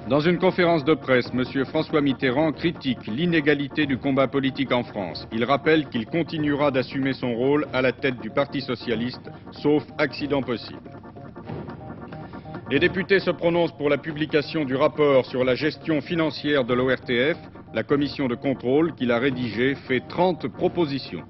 Dans une conférence de presse, M. François Mitterrand critique l'inégalité du combat politique en France. Il rappelle qu'il continuera d'assumer son rôle à la tête du Parti socialiste, sauf accident possible. Les députés se prononcent pour la publication du rapport sur la gestion financière de l'ORTF. La commission de contrôle qu'il a rédigé fait 30 propositions.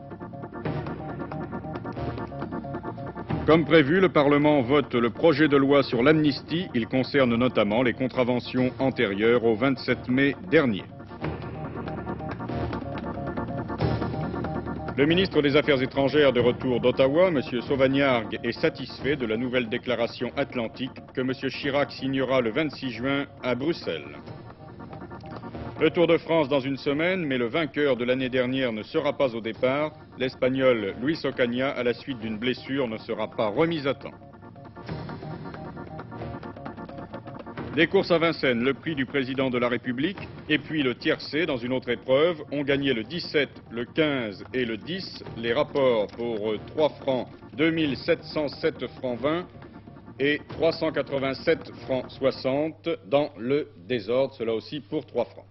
Comme prévu, le Parlement vote le projet de loi sur l'amnistie. Il concerne notamment les contraventions antérieures au 27 mai dernier. Le ministre des Affaires étrangères de retour d'Ottawa, M. Sauvagnargues, est satisfait de la nouvelle déclaration atlantique que M. Chirac signera le 26 juin à Bruxelles. Le Tour de France dans une semaine, mais le vainqueur de l'année dernière ne sera pas au départ. L'Espagnol Luis Ocaña, à la suite d'une blessure, ne sera pas remis à temps. Les courses à Vincennes, le prix du président de la République, et puis le tiercé dans une autre épreuve, ont gagné le 17, le 15 et le 10. Les rapports pour 3 francs 2707 francs 20 et 387 francs 60 dans le désordre, cela aussi pour 3 francs.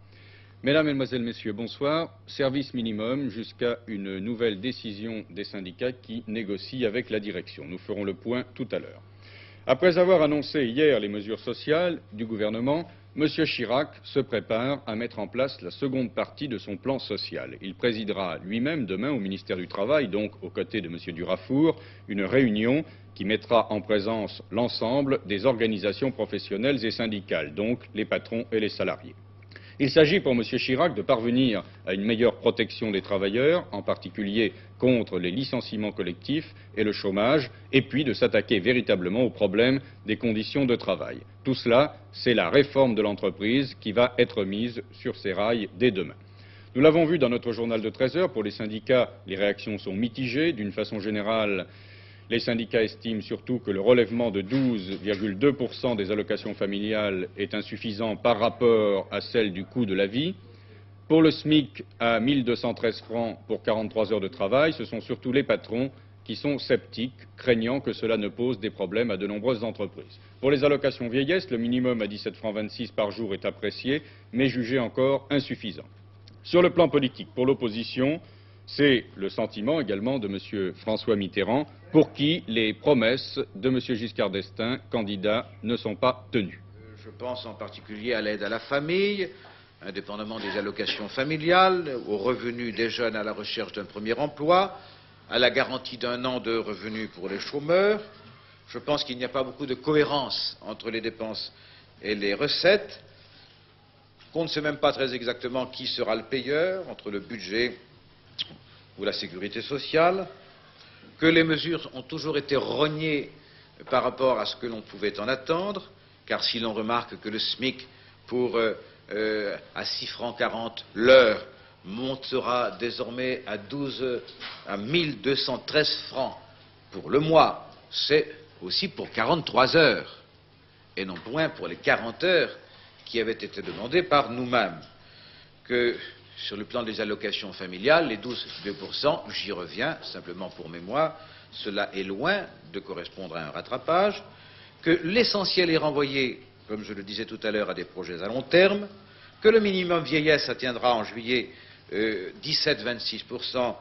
Mesdames, Mesdemoiselles, Messieurs, bonsoir. Service minimum jusqu'à une nouvelle décision des syndicats qui négocient avec la direction. Nous ferons le point tout à l'heure. Après avoir annoncé hier les mesures sociales du gouvernement, M. Chirac se prépare à mettre en place la seconde partie de son plan social. Il présidera lui-même demain au ministère du Travail, donc aux côtés de M. Durafour, une réunion qui mettra en présence l'ensemble des organisations professionnelles et syndicales, donc les patrons et les salariés. Il s'agit pour M. Chirac de parvenir à une meilleure protection des travailleurs, en particulier contre les licenciements collectifs et le chômage, et puis de s'attaquer véritablement au problème des conditions de travail. Tout cela, c'est la réforme de l'entreprise qui va être mise sur ses rails dès demain. Nous l'avons vu dans notre journal de 13 heures, pour les syndicats, les réactions sont mitigées. D'une façon générale, les syndicats estiment surtout que le relèvement de 12,2% des allocations familiales est insuffisant par rapport à celle du coût de la vie. Pour le SMIC à 1213 francs pour 43 heures de travail, ce sont surtout les patrons qui sont sceptiques, craignant que cela ne pose des problèmes à de nombreuses entreprises. Pour les allocations vieillesse, le minimum à 17 francs 26 par jour est apprécié, mais jugé encore insuffisant. Sur le plan politique, pour l'opposition, c'est le sentiment également de M. François Mitterrand, pour qui les promesses de M. Giscard d'Estaing, candidat, ne sont pas tenues. Je pense en particulier à l'aide à la famille, indépendamment des allocations familiales, aux revenus des jeunes à la recherche d'un premier emploi, à la garantie d'1 an de revenus pour les chômeurs. Je pense qu'il n'y a pas beaucoup de cohérence entre les dépenses et les recettes, qu'on ne sait même pas très exactement qui sera le payeur entre le budget ou la sécurité sociale, que les mesures ont toujours été rognées par rapport à ce que l'on pouvait en attendre, car si l'on remarque que le SMIC à 6 francs 40 l'heure montera désormais à 1213 francs pour le mois, c'est aussi pour 43 heures, et non point pour les 40 heures qui avaient été demandées par nous-mêmes. Que sur le plan des allocations familiales, les 12,2%, j'y reviens simplement pour mémoire, cela est loin de correspondre à un rattrapage, que l'essentiel est renvoyé, comme je le disais tout à l'heure, à des projets à long terme, que le minimum vieillesse atteindra en juillet 17 francs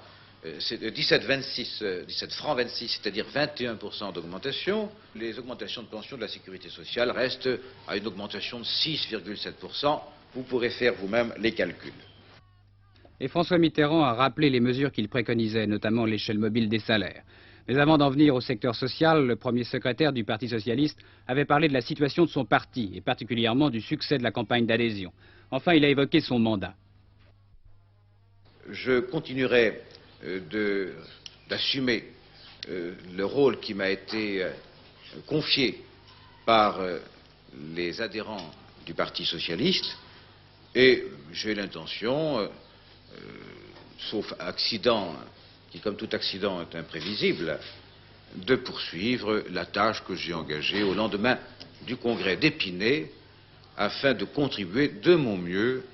26, c'est-à-dire 21% d'augmentation. Les augmentations de pension de la sécurité sociale restent à une augmentation de 6,7%. Vous pourrez faire vous-même les calculs. Et François Mitterrand a rappelé les mesures qu'il préconisait, notamment l'échelle mobile des salaires. Mais avant d'en venir au secteur social, le premier secrétaire du Parti socialiste avait parlé de la situation de son parti, et particulièrement du succès de la campagne d'adhésion. Enfin, il a évoqué son mandat. Je continuerai d'assumer le rôle qui m'a été confié par les adhérents du Parti socialiste, et j'ai l'intention, sauf accident, qui comme tout accident est imprévisible, de poursuivre la tâche que j'ai engagée au lendemain du congrès d'Épinay, afin de contribuer de mon mieux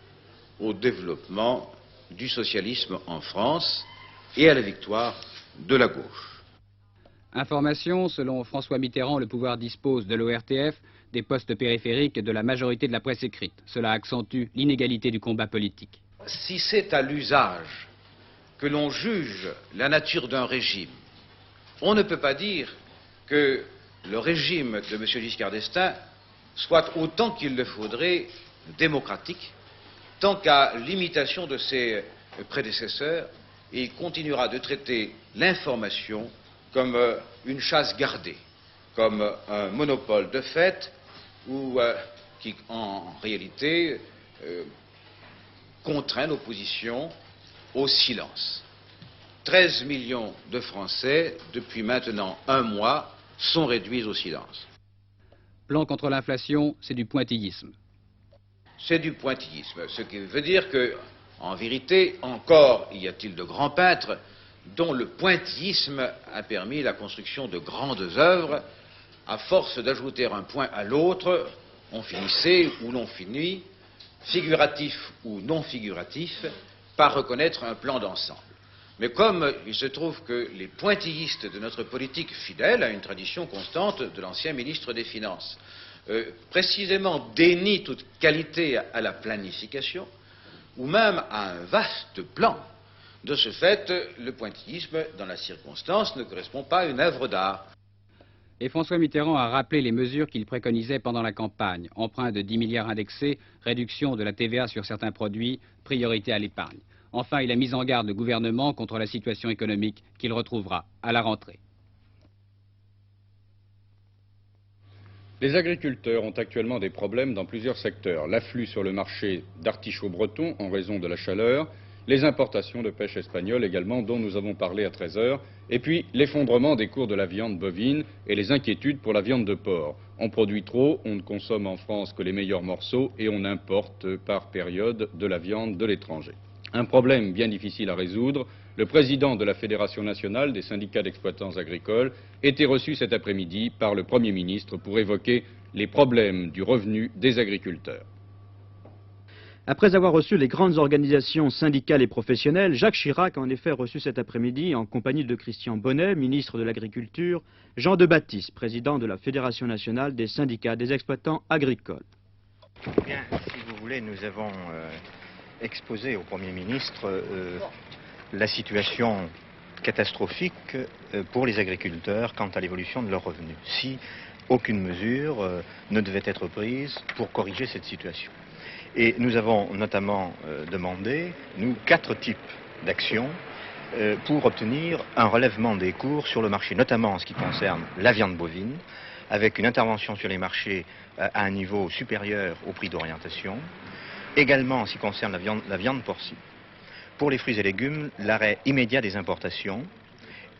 au développement du socialisme en France et à la victoire de la gauche. Information, selon François Mitterrand, le pouvoir dispose de l'ORTF des postes périphériques de la majorité de la presse écrite. Cela accentue l'inégalité du combat politique. Si c'est à l'usage que l'on juge la nature d'un régime, on ne peut pas dire que le régime de M. Giscard d'Estaing soit autant qu'il le faudrait démocratique, tant qu'à l'imitation de ses prédécesseurs, et il continuera de traiter l'information comme une chasse gardée, comme un monopole de fait, ou qui en réalité contraint l'opposition au silence. 13 millions de Français, depuis maintenant un mois, sont réduits au silence. Plan contre l'inflation, c'est du pointillisme. C'est du pointillisme, ce qui veut dire que, en vérité, encore y a-t-il de grands peintres dont le pointillisme a permis la construction de grandes œuvres. À force d'ajouter un point à l'autre, on finissait, ou l'on finit, figuratif ou non figuratif, par reconnaître un plan d'ensemble. Mais comme il se trouve que les pointillistes de notre politique, fidèles à une tradition constante de l'ancien ministre des Finances, précisément dénient toute qualité à la planification, ou même à un vaste plan, de ce fait, le pointillisme, dans la circonstance, ne correspond pas à une œuvre d'art. Et François Mitterrand a rappelé les mesures qu'il préconisait pendant la campagne. Emprunt de 10 milliards indexés, réduction de la TVA sur certains produits, priorité à l'épargne. Enfin, il a mis en garde le gouvernement contre la situation économique qu'il retrouvera à la rentrée. Les agriculteurs ont actuellement des problèmes dans plusieurs secteurs. L'afflux sur le marché d'artichauts bretons en raison de la chaleur, les importations de pêche espagnole également, dont nous avons parlé à 13 h, et puis l'effondrement des cours de la viande bovine et les inquiétudes pour la viande de porc. On produit trop, on ne consomme en France que les meilleurs morceaux et on importe par période de la viande de l'étranger. Un problème bien difficile à résoudre. Le président de la Fédération nationale des syndicats d'exploitants agricoles était reçu cet après-midi par le Premier ministre pour évoquer les problèmes du revenu des agriculteurs. Après avoir reçu les grandes organisations syndicales et professionnelles, Jacques Chirac a en effet reçu cet après-midi, en compagnie de Christian Bonnet, ministre de l'Agriculture, Jean Debatisse, président de la Fédération nationale des syndicats des exploitants agricoles. Bien, si vous voulez, nous avons exposé au Premier ministre la situation catastrophique pour les agriculteurs quant à l'évolution de leurs revenus, si aucune mesure ne devait être prise pour corriger cette situation. Et nous avons notamment demandé, nous, 4 types d'actions pour obtenir un relèvement des cours sur le marché, notamment en ce qui concerne la viande bovine, avec une intervention sur les marchés à un niveau supérieur au prix d'orientation, également en ce qui concerne la viande porcine. Pour les fruits et légumes, l'arrêt immédiat des importations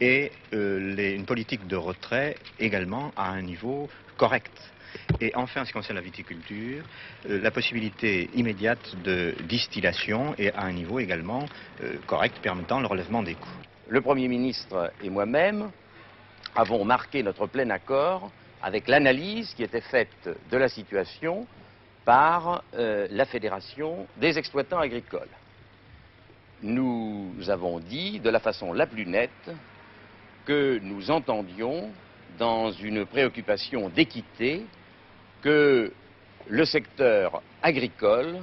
et une politique de retrait également à un niveau correct. Et enfin, en ce qui concerne la viticulture, la possibilité immédiate de distillation et à un niveau également correct permettant le relèvement des coûts. Le Premier ministre et moi-même avons marqué notre plein accord avec l'analyse qui était faite de la situation par la Fédération des exploitants agricoles. Nous avons dit de la façon la plus nette que nous entendions, dans une préoccupation d'équité, que le secteur agricole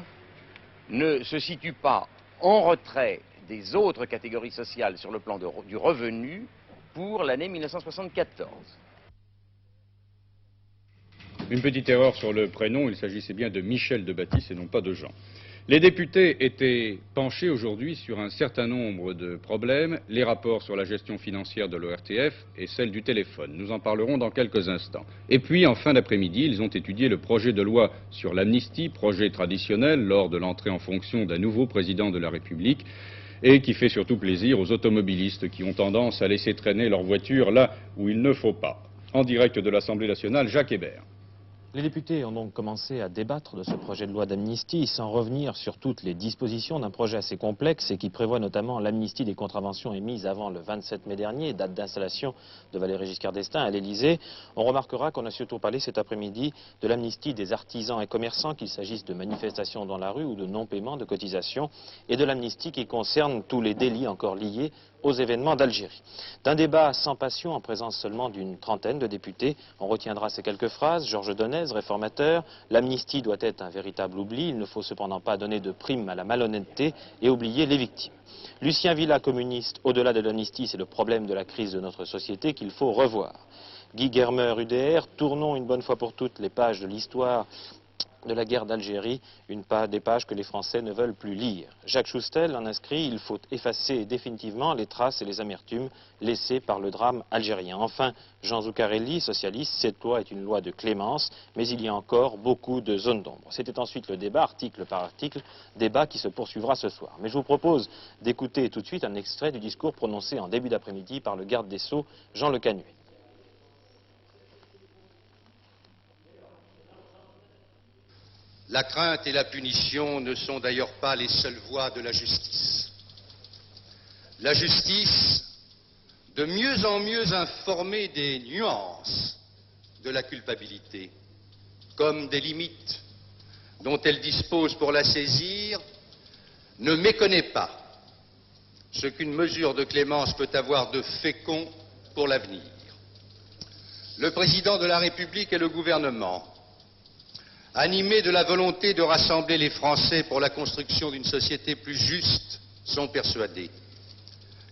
ne se situe pas en retrait des autres catégories sociales sur le plan du revenu pour l'année 1974. Une petite erreur sur le prénom, il s'agissait bien de Michel Debatisse et non pas de Jean. Les députés étaient penchés aujourd'hui sur un certain nombre de problèmes, les rapports sur la gestion financière de l'ORTF et celle du téléphone. Nous en parlerons dans quelques instants. Et puis, en fin d'après-midi, ils ont étudié le projet de loi sur l'amnistie, projet traditionnel lors de l'entrée en fonction d'un nouveau président de la République et qui fait surtout plaisir aux automobilistes qui ont tendance à laisser traîner leur voiture là où il ne faut pas. En direct de l'Assemblée nationale, Jacques Hébert. Les députés ont donc commencé à débattre de ce projet de loi d'amnistie sans revenir sur toutes les dispositions d'un projet assez complexe et qui prévoit notamment l'amnistie des contraventions émises avant le 27 mai dernier, date d'installation de Valéry Giscard d'Estaing à l'Élysée. On remarquera qu'on a surtout parlé cet après-midi de l'amnistie des artisans et commerçants, qu'il s'agisse de manifestations dans la rue ou de non-paiement de cotisations, et de l'amnistie qui concerne tous les délits encore liés aux événements d'Algérie. D'un débat sans passion en présence seulement d'une trentaine de députés, on retiendra ces quelques phrases. Georges Donez, réformateur, l'amnistie doit être un véritable oubli, il ne faut cependant pas donner de prime à la malhonnêteté et oublier les victimes. Lucien Villa, communiste, au-delà de l'amnistie, c'est le problème de la crise de notre société qu'il faut revoir. Guy Germer, UDR, tournons une bonne fois pour toutes les pages de l'histoire de la guerre d'Algérie, des pages que les Français ne veulent plus lire. Jacques Choustel en inscrit, il faut effacer définitivement les traces et les amertumes laissées par le drame algérien. Enfin, Jean Zuccarelli, socialiste, cette loi est une loi de clémence, mais il y a encore beaucoup de zones d'ombre. C'était ensuite le débat, article par article, débat qui se poursuivra ce soir. Mais je vous propose d'écouter tout de suite un extrait du discours prononcé en début d'après-midi par le garde des Sceaux, Jean Le Canuet. La crainte et la punition ne sont d'ailleurs pas les seules voies de la justice. La justice, de mieux en mieux informée des nuances de la culpabilité, comme des limites dont elle dispose pour la saisir, ne méconnaît pas ce qu'une mesure de clémence peut avoir de fécond pour l'avenir. Le président de la République et le gouvernement, animés de la volonté de rassembler les Français pour la construction d'une société plus juste, sont persuadés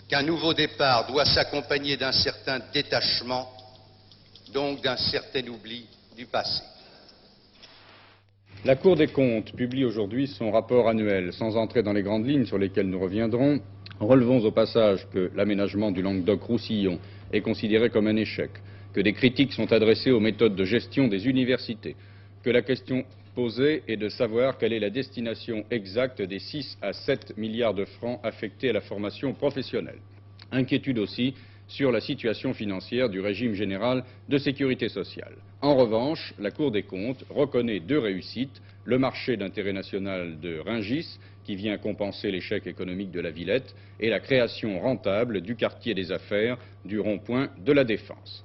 qu'un nouveau départ doit s'accompagner d'un certain détachement, donc d'un certain oubli du passé. La Cour des comptes publie aujourd'hui son rapport annuel. Sans entrer dans les grandes lignes sur lesquelles nous reviendrons, relevons au passage que l'aménagement du Languedoc-Roussillon est considéré comme un échec, que des critiques sont adressées aux méthodes de gestion des universités, que la question posée est de savoir quelle est la destination exacte des 6 à 7 milliards de francs affectés à la formation professionnelle. Inquiétude aussi sur la situation financière du régime général de sécurité sociale. En revanche, la Cour des comptes reconnaît 2 réussites, le marché d'intérêt national de Rungis, qui vient compenser l'échec économique de la Villette, et la création rentable du quartier des affaires du rond-point de la Défense.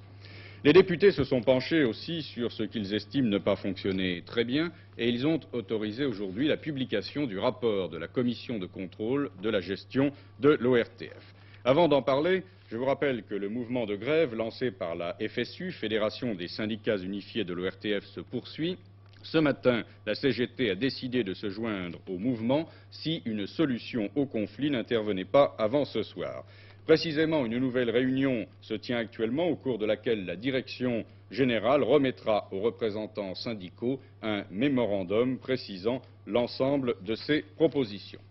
Les députés se sont penchés aussi sur ce qu'ils estiment ne pas fonctionner très bien et ils ont autorisé aujourd'hui la publication du rapport de la commission de contrôle de la gestion de l'ORTF. Avant d'en parler, je vous rappelle que le mouvement de grève lancé par la FSU, Fédération des syndicats unifiés de l'ORTF, se poursuit. Ce matin, la CGT a décidé de se joindre au mouvement si une solution au conflit n'intervenait pas avant ce soir. Précisément, une nouvelle réunion se tient actuellement au cours de laquelle la direction générale remettra aux représentants syndicaux un mémorandum précisant l'ensemble de ses propositions.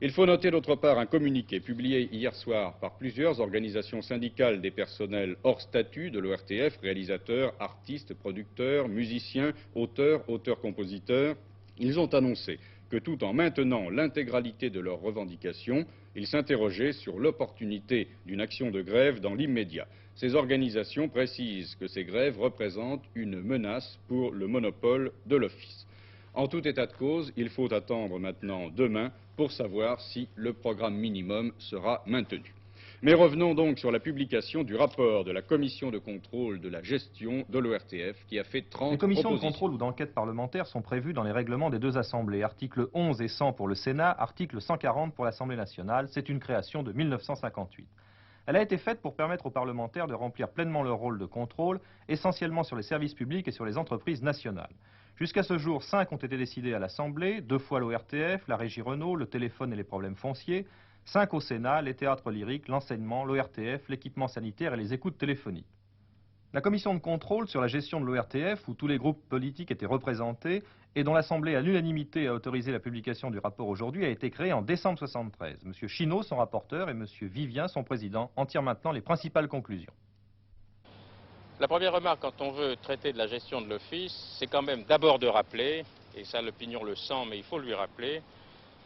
Il faut noter d'autre part un communiqué publié hier soir par plusieurs organisations syndicales des personnels hors statut de l'ORTF, réalisateurs, artistes, producteurs, musiciens, auteurs-compositeurs. Ils ont annoncé que tout en maintenant l'intégralité de leurs revendications, ils s'interrogeaient sur l'opportunité d'une action de grève dans l'immédiat. Ces organisations précisent que ces grèves représentent une menace pour le monopole de l'Office. En tout état de cause, il faut attendre maintenant demain pour savoir si le programme minimum sera maintenu. Mais revenons donc sur la publication du rapport de la commission de contrôle de la gestion de l'ORTF qui a fait 30 propositions. Les commissions de contrôle ou d'enquête parlementaire sont prévues dans les règlements des 2 assemblées. Articles 11 et 100 pour le Sénat, article 140 pour l'Assemblée nationale. C'est une création de 1958. Elle a été faite pour permettre aux parlementaires de remplir pleinement leur rôle de contrôle, essentiellement sur les services publics et sur les entreprises nationales. Jusqu'à ce jour, 5 ont été décidés à l'Assemblée, 2 fois l'ORTF, la Régie Renault, le téléphone et les problèmes fonciers, 5 au Sénat, les théâtres lyriques, l'enseignement, l'ORTF, l'équipement sanitaire et les écoutes téléphoniques. La commission de contrôle sur la gestion de l'ORTF, où tous les groupes politiques étaient représentés et dont l'Assemblée à l'unanimité a autorisé la publication du rapport aujourd'hui, a été créée en décembre 1973. M. Chinot, son rapporteur, et M. Vivien, son président, en tirent maintenant les principales conclusions. La première remarque, quand on veut traiter de la gestion de l'Office, c'est quand même d'abord de rappeler, et ça l'opinion le sent, mais il faut lui rappeler,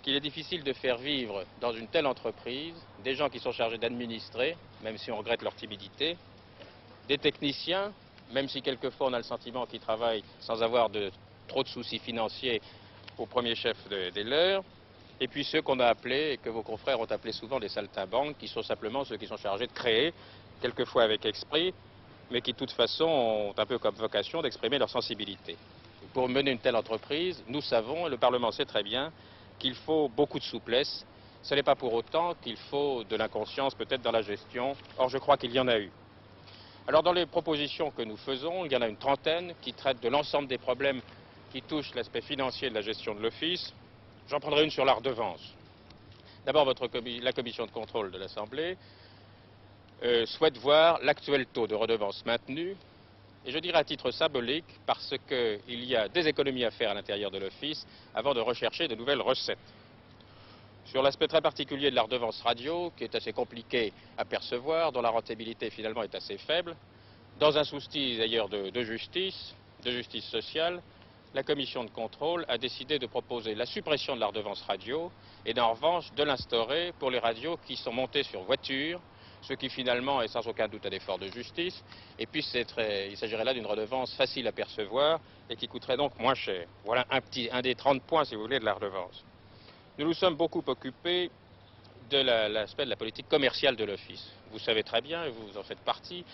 qu'il est difficile de faire vivre dans une telle entreprise des gens qui sont chargés d'administrer, même si on regrette leur timidité, des techniciens, même si quelquefois on a le sentiment qu'ils travaillent sans avoir trop de soucis financiers au premier chef des leurs, et puis ceux qu'on a appelés, et que vos confrères ont appelés souvent des saltimbanques, qui sont simplement ceux qui sont chargés de créer, quelquefois avec esprit, mais qui de toute façon ont un peu comme vocation d'exprimer leur sensibilité. Pour mener une telle entreprise, nous savons, et le Parlement sait très bien, qu'il faut beaucoup de souplesse Ce n'est pas pour autant qu'il faut de l'inconscience peut-être dans la gestion. Or, je crois qu'il y en a eu. Alors, dans les propositions que nous faisons, il y en a une trentaine qui traitent de l'ensemble des problèmes qui touchent l'aspect financier de la gestion de l'Office. J'en prendrai une sur la redevance. D'abord, la commission de contrôle de l'Assemblée souhaite voir l'actuel taux de redevance maintenu, et je dirais à titre symbolique, parce qu'il y a des économies à faire à l'intérieur de l'Office avant de rechercher de nouvelles recettes. Sur l'aspect très particulier de la redevance radio, qui est assez compliqué à percevoir, dont la rentabilité finalement est assez faible, dans un souci d'ailleurs de justice sociale, la commission de contrôle a décidé de proposer la suppression de la redevance radio et en revanche de l'instaurer pour les radios qui sont montées sur voiture, ce qui finalement est sans aucun doute un effort de justice. Et puis il s'agirait là d'une redevance facile à percevoir et qui coûterait donc moins cher. Voilà un des 30 points, si vous voulez, de la redevance. Nous nous sommes beaucoup occupés de l'aspect de la politique commerciale de l'Office. Vous savez très bien, et vous en faites partie,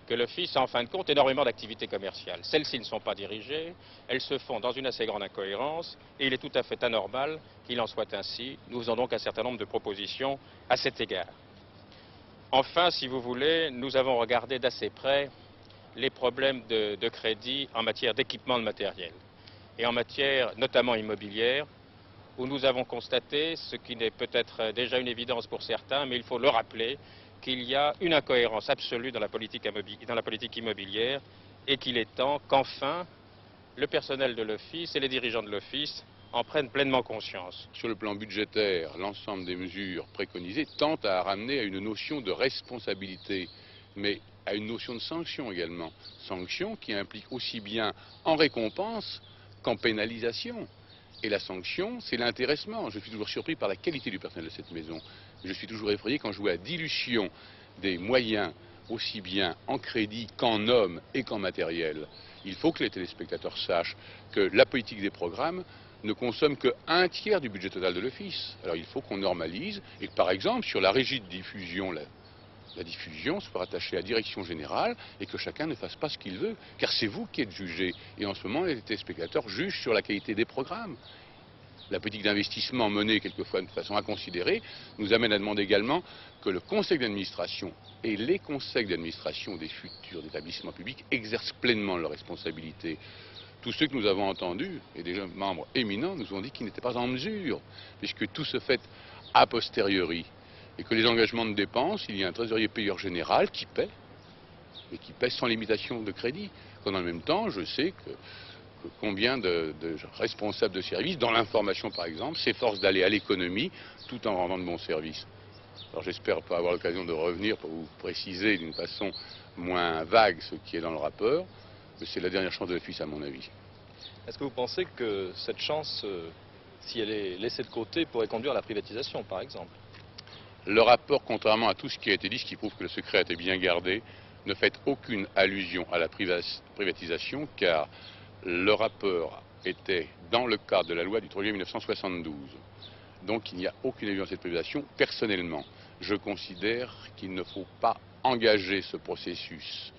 que l'Office a en fin de compte énormément d'activités commerciales. Celles-ci ne sont pas dirigées, elles se font dans une assez grande incohérence, et il est tout à fait anormal qu'il en soit ainsi. Nous faisons donc un certain nombre de propositions à cet égard. Enfin, si vous voulez, nous avons regardé d'assez près les problèmes de crédit en matière d'équipement de matériel, et en matière notamment immobilière, où nous avons constaté, ce qui n'est peut-être déjà une évidence pour certains, mais il faut le rappeler, qu'il y a une incohérence absolue dans la politique immobilière et qu'il est temps qu'enfin le personnel de l'Office et les dirigeants de l'Office en prennent pleinement conscience. Sur le plan budgétaire, l'ensemble des mesures préconisées tentent à ramener à une notion de responsabilité, mais à une notion de sanction également. Sanction qui implique aussi bien en récompense qu'en pénalisation. Et la sanction, c'est l'intéressement. Je suis toujours surpris par la qualité du personnel de cette maison. Je suis toujours effrayé quand je vois la dilution des moyens, aussi bien en crédit qu'en hommes et qu'en matériel. Il faut que les téléspectateurs sachent que la politique des programmes ne consomme que 1/3 du budget total de l'Office. Alors il faut qu'on normalise et que par exemple sur la régie de diffusion, la diffusion soit rattachée à la direction générale et que chacun ne fasse pas ce qu'il veut, car c'est vous qui êtes jugé. Et en ce moment, les téléspectateurs jugent sur la qualité des programmes. La politique d'investissement menée quelquefois de façon inconsidérée nous amène à demander également que le conseil d'administration et les conseils d'administration des futurs établissements publics exercent pleinement leurs responsabilités. Tous ceux que nous avons entendus, et des membres éminents, nous ont dit qu'ils n'étaient pas en mesure, puisque tout se fait a posteriori. Et que les engagements de dépenses, il y a un trésorier payeur général qui paie, et qui paie sans limitation de crédit. Quand en même temps, je sais que combien de responsables de services, dans l'information par exemple, s'efforcent d'aller à l'économie tout en rendant de bons services. Alors j'espère pas avoir l'occasion de revenir pour vous préciser d'une façon moins vague ce qui est dans le rapport, mais c'est la dernière chance de l'Office à mon avis. Est-ce que vous pensez que cette chance, si elle est laissée de côté, pourrait conduire à la privatisation par exemple ? Le rapport, contrairement à tout ce qui a été dit, ce qui prouve que le secret a été bien gardé, ne fait aucune allusion à la privatisation, car le rapport était dans le cadre de la loi du 3 juillet 1972. Donc il n'y a aucune allusion à cette privatisation. Personnellement, je considère qu'il ne faut pas engager ce processus.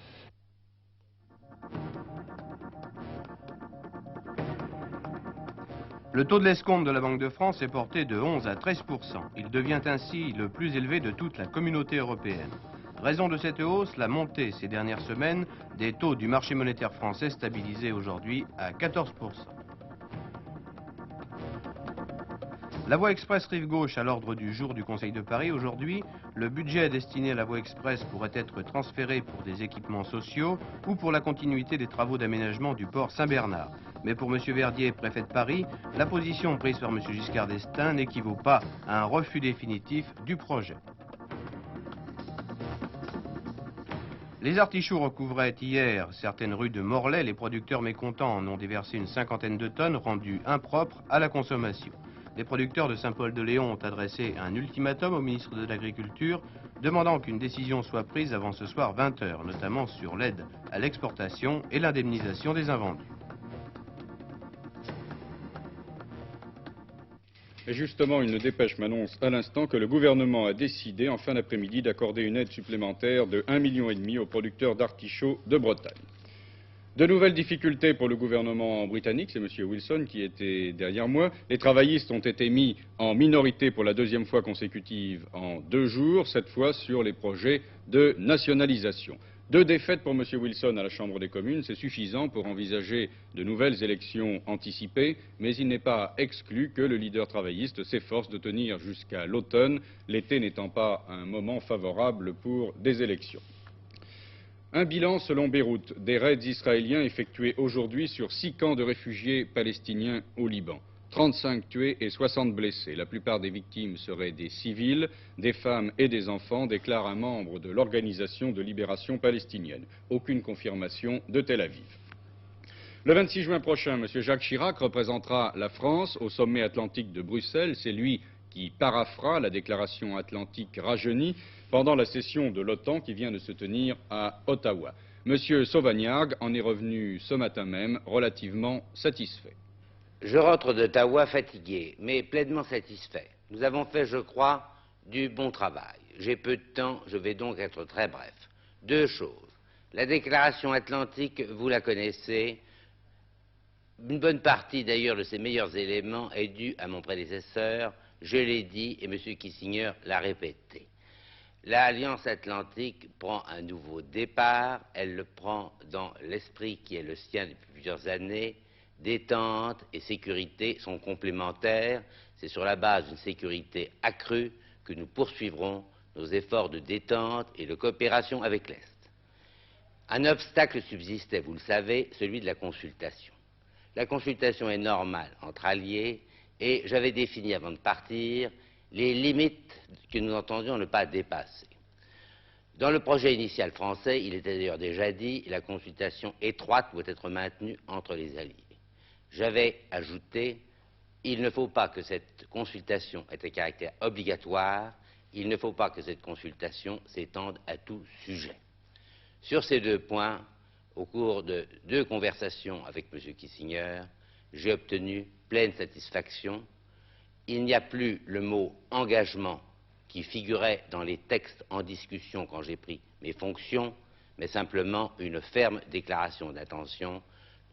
Le taux de l'escompte de la Banque de France est porté de 11 à 13%. Il devient ainsi le plus élevé de toute la communauté européenne. Raison de cette hausse, la montée ces dernières semaines des taux du marché monétaire français stabilisés aujourd'hui à 14%. La voie express rive gauche à l'ordre du jour du Conseil de Paris. Aujourd'hui, le budget destiné à la voie express pourrait être transféré pour des équipements sociaux ou pour la continuité des travaux d'aménagement du port Saint-Bernard. Mais pour M. Verdier, préfet de Paris, la position prise par M. Giscard d'Estaing n'équivaut pas à un refus définitif du projet. Les artichauts recouvraient hier certaines rues de Morlaix. Les producteurs mécontents en ont déversé une cinquantaine de tonnes rendues impropres à la consommation. Les producteurs de Saint-Paul-de-Léon ont adressé un ultimatum au ministre de l'Agriculture, demandant qu'une décision soit prise avant ce soir 20 h, notamment sur l'aide à l'exportation et l'indemnisation des invendus. Et justement, une dépêche m'annonce à l'instant que le gouvernement a décidé en fin d'après-midi d'accorder une aide supplémentaire de 1,5 million aux producteurs d'artichauts de Bretagne. De nouvelles difficultés pour le gouvernement britannique, c'est M. Wilson qui était derrière moi. Les travaillistes ont été mis en minorité pour la deuxième fois consécutive en 2 jours, cette fois sur les projets de nationalisation. 2 défaites pour M. Wilson à la Chambre des communes, c'est suffisant pour envisager de nouvelles élections anticipées, mais il n'est pas exclu que le leader travailliste s'efforce de tenir jusqu'à l'automne, l'été n'étant pas un moment favorable pour des élections. Un bilan selon Beyrouth des raids israéliens effectués aujourd'hui sur 6 camps de réfugiés palestiniens au Liban. 35 tués et 60 blessés. La plupart des victimes seraient des civils, des femmes et des enfants, déclare un membre de l'Organisation de libération palestinienne. Aucune confirmation de Tel Aviv. Le 26 juin prochain, M. Jacques Chirac représentera la France au sommet atlantique de Bruxelles. C'est lui qui paraphera la déclaration atlantique rajeunie pendant la session de l'OTAN qui vient de se tenir à Ottawa. M. Sauvagnargues en est revenu ce matin même relativement satisfait. Je rentre d'Ottawa fatigué, mais pleinement satisfait. Nous avons fait, je crois, du bon travail. J'ai peu de temps, je vais donc être très bref. 2 choses. La déclaration atlantique, vous la connaissez. Une bonne partie, d'ailleurs, de ses meilleurs éléments est due à mon prédécesseur. Je l'ai dit et M. Kissinger l'a répété. L'Alliance Atlantique prend un nouveau départ. Elle le prend dans l'esprit qui est le sien depuis plusieurs années. Détente et sécurité sont complémentaires. C'est sur la base d'une sécurité accrue que nous poursuivrons nos efforts de détente et de coopération avec l'Est. Un obstacle subsistait, vous le savez, celui de la consultation. La consultation est normale entre alliés et j'avais défini avant de partir les limites que nous entendions ne pas dépasser. Dans le projet initial français, il était d'ailleurs déjà dit, la consultation étroite doit être maintenue entre les alliés. J'avais ajouté, il ne faut pas que cette consultation ait un caractère obligatoire, il ne faut pas que cette consultation s'étende à tout sujet. Sur ces 2 points, au cours de 2 conversations avec M. Kissinger, j'ai obtenu pleine satisfaction. Il n'y a plus le mot « engagement » qui figurait dans les textes en discussion quand j'ai pris mes fonctions, mais simplement une ferme déclaration d'intention.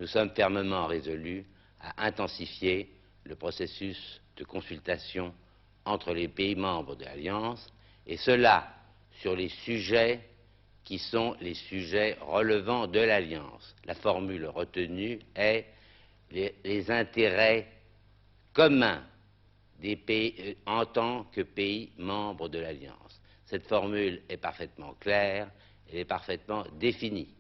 Nous sommes fermement résolus à intensifier le processus de consultation entre les pays membres de l'Alliance, et cela sur les sujets qui sont les sujets relevant de l'Alliance. La formule retenue est les intérêts communs des pays en tant que pays membres de l'Alliance. Cette formule est parfaitement claire, elle est parfaitement définie.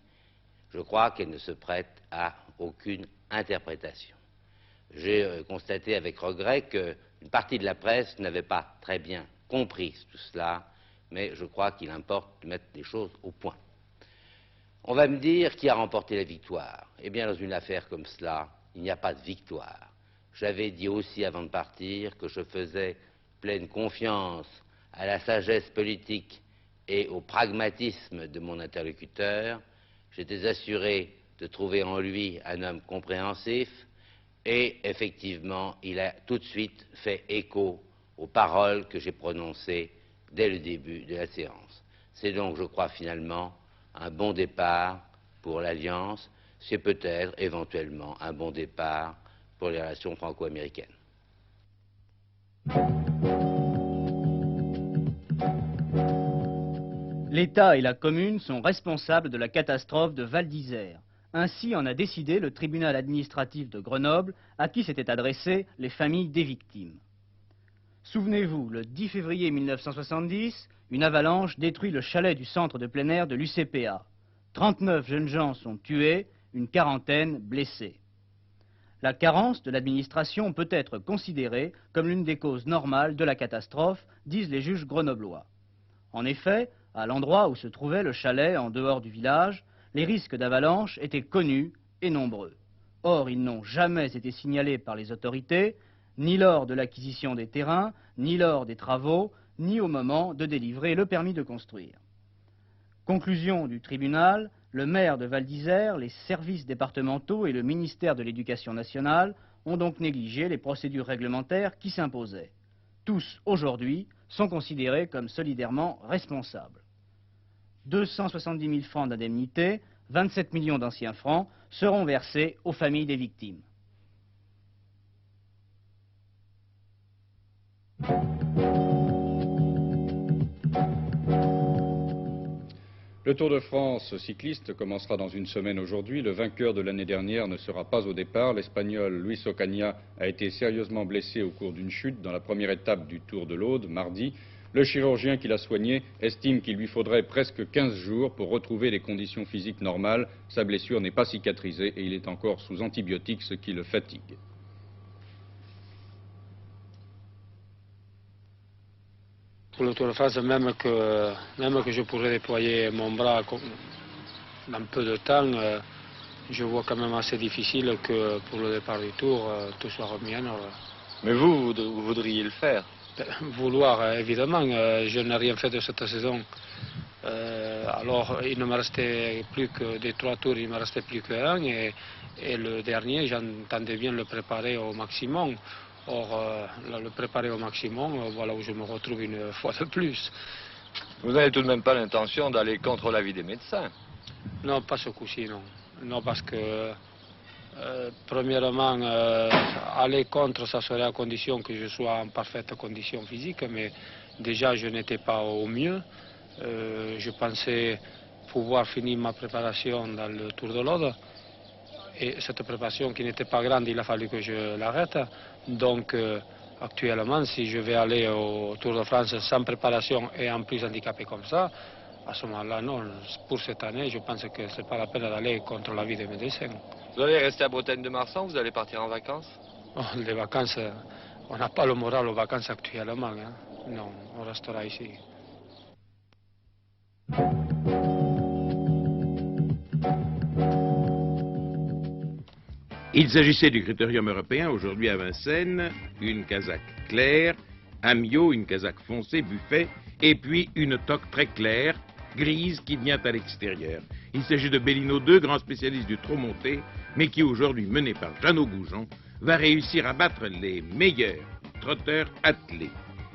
Je crois qu'elle ne se prête à aucune interprétation. J'ai constaté avec regret qu'une partie de la presse n'avait pas très bien compris tout cela, mais je crois qu'il importe de mettre les choses au point. On va me dire qui a remporté la victoire. Eh bien, dans une affaire comme cela, il n'y a pas de victoire. J'avais dit aussi avant de partir que je faisais pleine confiance à la sagesse politique et au pragmatisme de mon interlocuteur. J'étais assuré de trouver en lui un homme compréhensif et effectivement, il a tout de suite fait écho aux paroles que j'ai prononcées dès le début de la séance. C'est donc, je crois, finalement, un bon départ pour l'Alliance. C'est peut-être, éventuellement, un bon départ pour les relations franco-américaines. L'État et la commune sont responsables de la catastrophe de Val d'Isère. Ainsi en a décidé le tribunal administratif de Grenoble, à qui s'étaient adressées les familles des victimes. Souvenez-vous, le 10 février 1970, une avalanche détruit le chalet du centre de plein air de l'UCPA. 39 jeunes gens sont tués, une quarantaine blessés. La carence de l'administration peut être considérée comme l'une des causes normales de la catastrophe, disent les juges grenoblois. En effet, à l'endroit où se trouvait le chalet en dehors du village, les risques d'avalanche étaient connus et nombreux. Or, ils n'ont jamais été signalés par les autorités, ni lors de l'acquisition des terrains, ni lors des travaux, ni au moment de délivrer le permis de construire. Conclusion du tribunal, le maire de Val d'Isère, les services départementaux et le ministère de l'Éducation nationale ont donc négligé les procédures réglementaires qui s'imposaient. Tous, aujourd'hui, sont considérés comme solidairement responsables. 270 000 francs d'indemnité, 27 millions d'anciens francs seront versés aux familles des victimes. Le Tour de France cycliste commencera dans une semaine aujourd'hui. Le vainqueur de l'année dernière ne sera pas au départ. L'Espagnol Luis Ocaña a été sérieusement blessé au cours d'une chute dans la première étape du Tour de l'Aude, mardi. Le chirurgien qui l'a soigné estime qu'il lui faudrait presque 15 jours pour retrouver les conditions physiques normales. Sa blessure n'est pas cicatrisée et il est encore sous antibiotiques, ce qui le fatigue. Pour le Tour de France, même que je pourrais déployer mon bras dans peu de temps, je vois quand même assez difficile que pour le départ du Tour, tout soit remis en ordre. Mais vous voudriez le faire? Vouloir, évidemment. Je n'ai rien fait de cette saison. Alors, il ne me restait plus que des 3 tours, il ne me restait plus qu'un. Et le dernier, j'entendais bien le préparer au maximum. Or, le préparer au maximum, voilà où je me retrouve une fois de plus. Vous n'avez tout de même pas l'intention d'aller contre l'avis des médecins? Non, pas ce coup-ci, non. Non, parce que, premièrement, aller contre, ça serait à condition que je sois en parfaite condition physique, mais déjà, je n'étais pas au mieux. Je pensais pouvoir finir ma préparation dans le Tour de l'Aude. Et cette préparation qui n'était pas grande, il a fallu que je l'arrête. Donc, actuellement, si je vais aller au Tour de France sans préparation et en plus handicapé comme ça, à ce moment-là, non. Pour cette année, je pense que ce n'est pas la peine d'aller contre l'avis des médecins. Vous allez rester à Bretagne-de-Marsan ou vous allez partir en vacances? Oh, les vacances, on n'a pas le moral aux vacances actuellement. Hein. Non, on restera ici. Il s'agissait du critérium européen, aujourd'hui à Vincennes, une casaque claire, à Millau, une casaque foncée, buffet, et puis une toque très claire, grise, qui vient à l'extérieur. Il s'agit de Bellino II, grand spécialiste du trot monté, mais qui aujourd'hui, mené par Jeannot Goujon, va réussir à battre les meilleurs trotteurs attelés.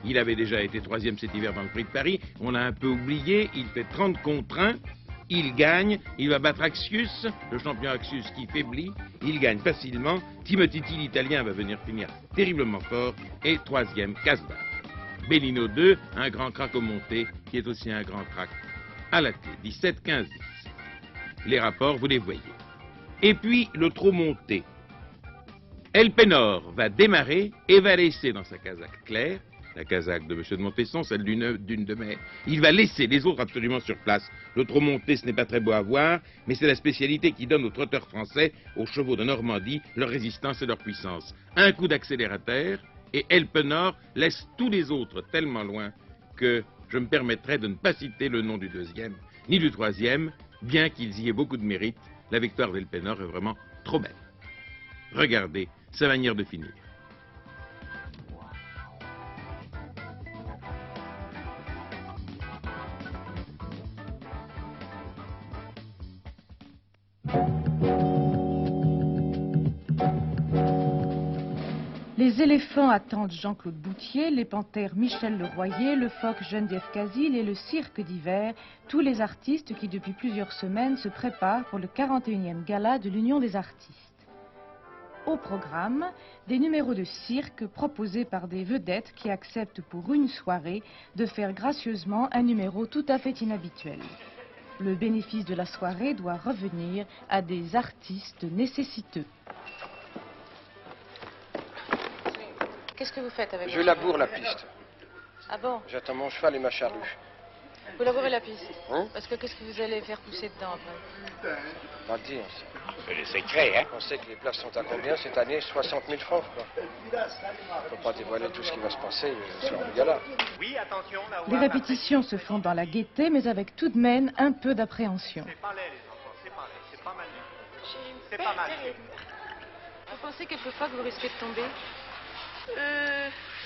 Il avait déjà été 3e cet hiver dans le Prix de Paris, on a un peu oublié, il fait 30 contre 1, il gagne, il va battre Axius, le champion Axius qui faiblit, il gagne facilement, Timotiti l'Italien va venir finir terriblement fort, et 3e Casbah. Bellino II, un grand crack au monté, qui est aussi un grand crack à la clé, 17, 15, 10. Les rapports, vous les voyez. Et puis, le trot monté. Elpenor va démarrer et va laisser dans sa casaque claire, la casaque de M. de Montesson, celle d'une de mes... Il va laisser les autres absolument sur place. Le trot monté, ce n'est pas très beau à voir, mais c'est la spécialité qui donne aux trotteurs français, aux chevaux de Normandie, leur résistance et leur puissance. Un coup d'accélérateur, et Elpenor laisse tous les autres tellement loin que je me permettrai de ne pas citer le nom du 2e, ni du 3e, bien qu'ils y aient beaucoup de mérite. La victoire d'Elpenor est vraiment trop belle. Regardez sa manière de finir. Les éléphants attendent Jean-Claude Boutier, les panthères Michel Leroyer, le phoque Geneviève Casil et le cirque d'hiver, tous les artistes qui depuis plusieurs semaines se préparent pour le 41e gala de l'Union des artistes. Au programme, des numéros de cirque proposés par des vedettes qui acceptent pour une soirée de faire gracieusement un numéro tout à fait inhabituel. Le bénéfice de la soirée doit revenir à des artistes nécessiteux. Qu'est-ce que vous faites avec Je laboure la piste. Ah bon? J'attends mon cheval et ma charrue. Vous labourez la piste? Hein? Parce que qu'est-ce que vous allez faire pousser dedans après? Pas dire. C'est le secret, hein? On sait que les places sont à combien cette année? 60 000 francs, quoi. On ne peut pas dévoiler tout ce qui va se passer sur le gala. Oui, attention, les répétitions se font dans la gaieté, mais avec tout de même un peu d'appréhension. C'est pas laid, les enfants, c'est pas laid, c'est pas mal. C'est pas mal. Vous pensez quelquefois que vous risquez de tomber?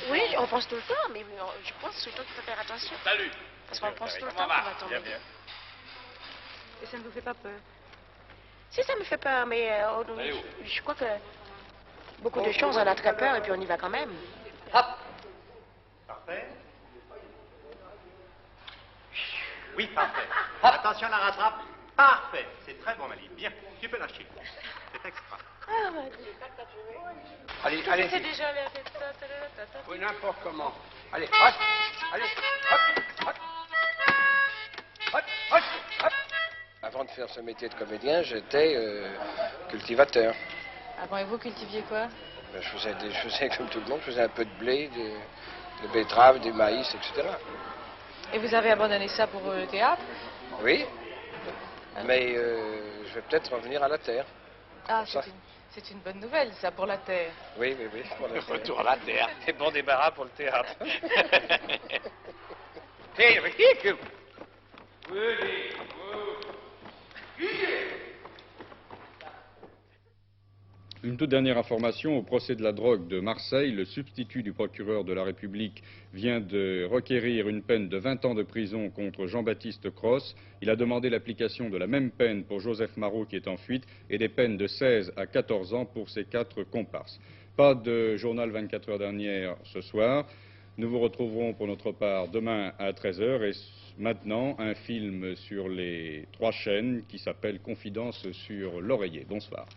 Oui, on pense tout le temps, mais je pense surtout qu'il faut faire attention. Salut. Parce qu'on pense tout le temps qu'on va tomber. Et ça ne vous fait pas peur? Si, ça me fait peur, mais je crois que beaucoup de choses, on a très peur et puis on y va quand même. Hop. Parfait. Oui, parfait. Attention à la rattrape. Parfait. C'est très bon, Maline. Bien, tu peux lâcher. C'est extra. Ah, ma Dieu. Allez, Tu allez. sais déjà les fait ça. Oui, n'importe comment. Allez, hop, allez, hop, hop. Hop, hop, hop. Avant de faire ce métier de comédien, j'étais cultivateur. Avant, et vous cultiviez quoi? Ben, je faisais comme tout le monde, je faisais un peu de blé, de betteraves, du maïs, etc. Et vous avez abandonné ça pour le théâtre? Oui, mais je vais peut-être revenir à la terre. Ah, c'est une bonne nouvelle, ça, pour la terre. Oui, oui, oui. Pour la terre. Retour à la terre. Et bon débarras pour le théâtre. Une toute dernière information, au procès de la drogue de Marseille, le substitut du procureur de la République vient de requérir une peine de 20 ans de prison contre Jean-Baptiste Cross. Il a demandé l'application de la même peine pour Joseph Marot qui est en fuite et des peines de 16 à 14 ans pour ses 4 comparses. Pas de journal 24 heures dernière ce soir. Nous vous retrouverons pour notre part demain à 13h et maintenant un film sur les 3 chaînes qui s'appelle Confidence sur l'oreiller. Bonsoir.